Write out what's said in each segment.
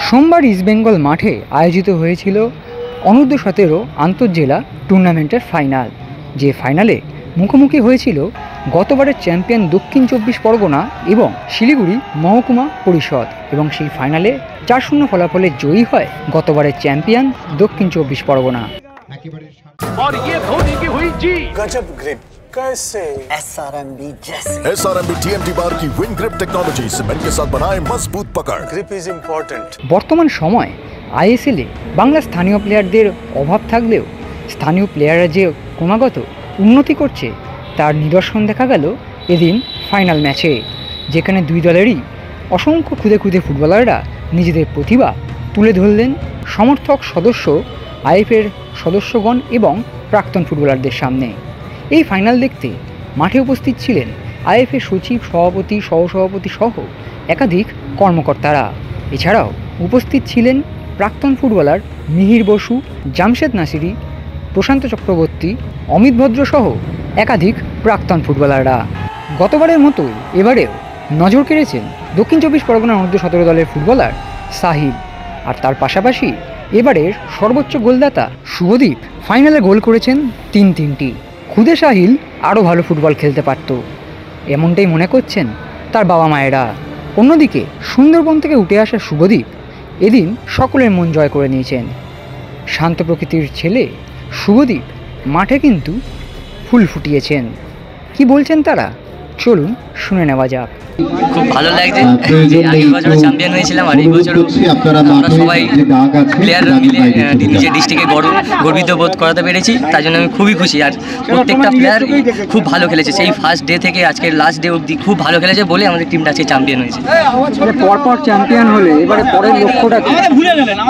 সোমবার ইস্টবেঙ্গল মাঠে আয়োজিত হয়েছিল অনূর্ধ্ব-17 আন্তঃজেলা টুর্নামেন্টের ফাইনাল, যে ফাইনালে মুখোমুখি হয়েছিল গতবারের চ্যাম্পিয়ন দক্ষিণ 24 পরগনা এবং শিলিগুড়ি মহকুমা পরিষদ, এবং সেই ফাইনালে 4-0 ফলাফলে জয়ী হয় গতবারের চ্যাম্পিয়ন দক্ষিণ 24 পরগনা। और ये धोनी की हुई जी गजब ग्रिप कैसे SRMB जैसे SRMB TMT बार की विंग ग्रिप टेक्नोलॉजी सीमेंट के साथ बनाए मजबूत पकड़। Grip is important. বর্তমান সময় আইএসএলে বাংলা স্থানীয় প্লেয়ারদের অভাব থাকলেও স্থানীয় প্লেয়াররা যে ক্রমাগত উন্নতি করছে তার নিদর্শন দেখা গেল এদিন ফাইনাল ম্যাচে, যেখানে দুই দলেরই অসংখ্য খুদে খুদে ফুটবলাররা নিজেদের প্রতিভা তুলে ধরলেন সমর্থক সদস্য, আইএফের সদস্যগণ এবং প্রাক্তন ফুটবলারদের সামনে। এই ফাইনাল দেখতে মাঠে উপস্থিত ছিলেন আইএফের সচিব, সভাপতি, সহসভাপতি সহ একাধিক কর্মকর্তারা। এছাড়াও উপস্থিত ছিলেন প্রাক্তন ফুটবলার মিহির বসু, জামশেদ নাসিরি, প্রশান্ত চক্রবর্তী, অমিত ভদ্র সহ একাধিক প্রাক্তন ফুটবলাররা। গতবারের মতোই এবারেও নজর কেড়েছেন দক্ষিণ 24 পরগনা অনূর্ধ্ব-17 দলের ফুটবলার সাহিল, আর তার পাশাপাশি এবারের সর্বোচ্চ গোলদাতা শুভদীপ ফাইনালে গোল করেছেন 3-3টি। খুদে সাহিল আরও ভালো ফুটবল খেলতে পারত, এমনটাই মনে করছেন তার বাবা মায়েরা। অন্যদিকে সুন্দরবন থেকে উঠে আসা শুভদীপ এদিন সকলের মন জয় করে নিয়েছেন। শান্ত প্রকৃতির ছেলে শুভদীপ মাঠে কিন্তু ফুল ফুটিয়েছেন। কি বলছেন তারা, চলুন শুনে নেওয়া যাক। খুব ভালো লাগছে যে আগের বছর চ্যাম্পিয়ন হয়েছিলাম, আর এই বছর আমরা সবাই প্লেয়ার মিলে নিজের ডিস্ট্রিক্টে গর্বিত বোধ করাতে পেরেছি, তার জন্য আমি খুবই খুশি। আর প্রত্যেকটা প্লেয়ার খুব ভালো খেলেছে, সেই ফার্স্ট ডে থেকে আজকের লাস্ট ডে অবধি খুব ভালো খেলেছে বলে আমাদের টিমটা আজকে চ্যাম্পিয়ন হয়েছে। পরপর চ্যাম্পিয়ন হলে এবারে পরের লক্ষ্যটা কি?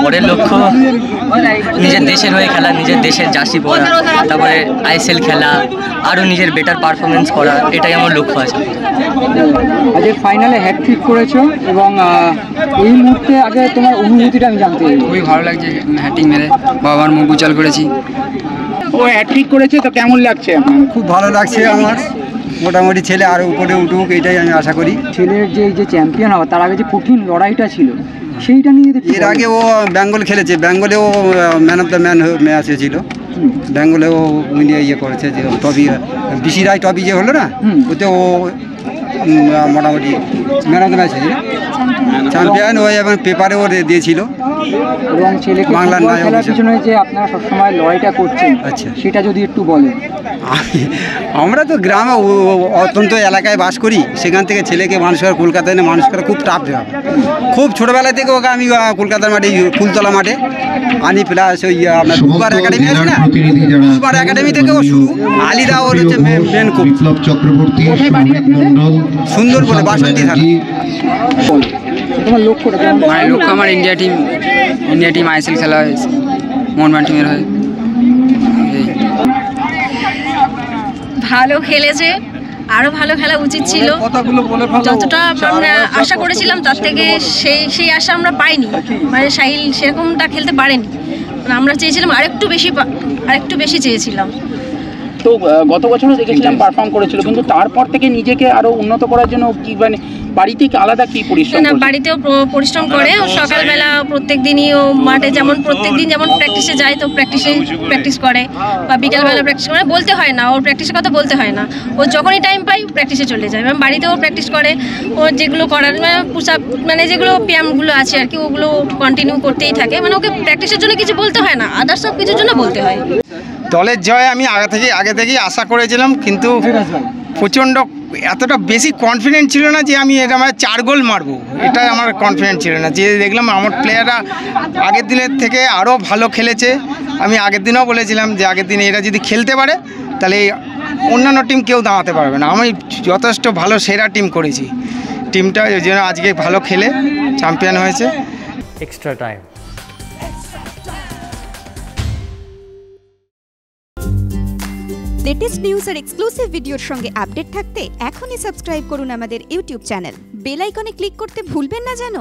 পরের লক্ষ্য নিজের দেশের হয়ে খেলা, নিজের দেশের জার্সি পরা, তারপরে আইএসএল খেলা, আরও নিজের বেটার পারফরমেন্স করা, এটাই আমার লক্ষ্য আছে। আজকে ফাইনালে হ্যাটট্রিক করেছো এবং এই মুহূর্তে আগে তোমার অনুভূতিটা আমি জানতে চাই। খুবই ভালো লাগছে হ্যাটট্রিক মেরে বাবার মুখ উজ্জ্বল করেছি। ও হ্যাটট্রিক করেছে তো কেমন লাগছে আপনার? খুব ভালো লাগছে আমার, মোটামুটি ছেলে আরও উপরে উঠুক এটাই আমি আশা করি। ছেলের যে চ্যাম্পিয়ন হওয়া, তার আগে যে কঠিন লড়াইটা ছিল সেইটা নিয়ে এর আগে ও বেঙ্গল খেলেছে, বেঙ্গলেও ম্যান অফ দ্য ম্যাচ ছিল, বেঙ্গলেও ইয়ে করেছে যে ট্রফি, বিসি রায় ট্রফি যে হলো না, ওতে ও মোটামুটি man of the match champion হয়ে এবং পেপারেও দিয়েছিল। এবং ছেলে বাংলার খেলার পিছনে যে আপনারা সবসময় লড়াইটা করছেন, আচ্ছা সেটা যদি একটু বলেন। আমরা তো গ্রামে অত্যন্ত এলাকায় বাস করি, সেখান থেকে ছেলেকে মানুষ করা, কলকাতায় এনে মানুষ করা খুব টাফ ব্যাপার। খুব ছোটোবেলা থেকে ওকে আমি কলকাতার মাঠে ফুলতলা মাঠে আনি, প্লাস ওই আপনার সুপার একাডেমি আছে না, সুপার একাডেমি থেকে ও শুরু। আলিদা ওর হচ্ছে মেন খুব সুন্দর বলে বাসন্তী থানা। তোমার লক্ষ্যটা? আমার লক্ষ্য আমার ইন্ডিয়া টিম আইএসএল খেলা হয়েছে, মোহনবাগান টিমের হয়ে। ভালো খেলেছে, আরও ভালো খেলা উচিত ছিল। যতটা আমরা আশা করেছিলাম তার থেকে সেই আশা আমরা পাইনি, মানে সাহিল সেরকমটা খেলতে পারেনি। আমরা চেয়েছিলাম আরেকটু বেশি চেয়েছিলাম। তো গত বছরও দেখেছিলাম পারফর্ম করেছিল, কিন্তু তারপর থেকে নিজেকে আরো উন্নত করার জন্য কি মানে বাড়িতে আলাদা কি পরিশ্রম? না, বাড়িতেও পরিশ্রম করে। ও সকালবেলা প্রত্যেক দিনই ও মাঠে যেমন প্রত্যেক দিন যেমন প্র্যাকটিসে যায়, তো প্র্যাকটিস করে, বা বিকালবেলা প্র্যাকটিস করে। বলতে হয় না, ওর প্র্যাকটিসের কথা বলতে হয় না, ও যখনই টাইম পায় প্র্যাকটিসে চলে যায়। এবং বাড়িতেও প্র্যাকটিস করে, ও যেগুলো করার মানে যেগুলো ব্যায়ামগুলো আছে আর কি, ওগুলো কন্টিনিউ করতেই থাকে। মানে ওকে প্র্যাকটিসের জন্য কিছু বলতে হয় না, আদার্স সব কিছুর জন্য বলতে হয়। দলের জয় আমি আগে থেকেই আশা করেছিলাম, কিন্তু প্রচণ্ড এতটা বেশি কনফিডেন্ট ছিল না যে আমি এটা মানে 4 গোল মারবো, এটা আমার কনফিডেন্ট ছিল না। যে দেখলাম আমার প্লেয়াররা আগের দিনের থেকে আরও ভালো খেলেছে। আমি আগের দিনও বলেছিলাম যে আগের দিনে এরা যদি খেলতে পারে তাহলে অন্যান্য টিম কেউ দাঁড়াতে পারবে না। আমি যথেষ্ট ভালো সেরা টিম করেছি, টিমটা ওই জন্য আজকে ভালো খেলে চ্যাম্পিয়ন হয়েছে। Extra time. লেটেস্ট নিউজ আর এক্সক্লুসিভ ভিডিওর সঙ্গে আপডেট থাকতে এখনই সাবস্ক্রাইব করুন আমাদের ইউটিউব চ্যানেল। বেল আইকনে ক্লিক করতে ভুলবেন না যেন।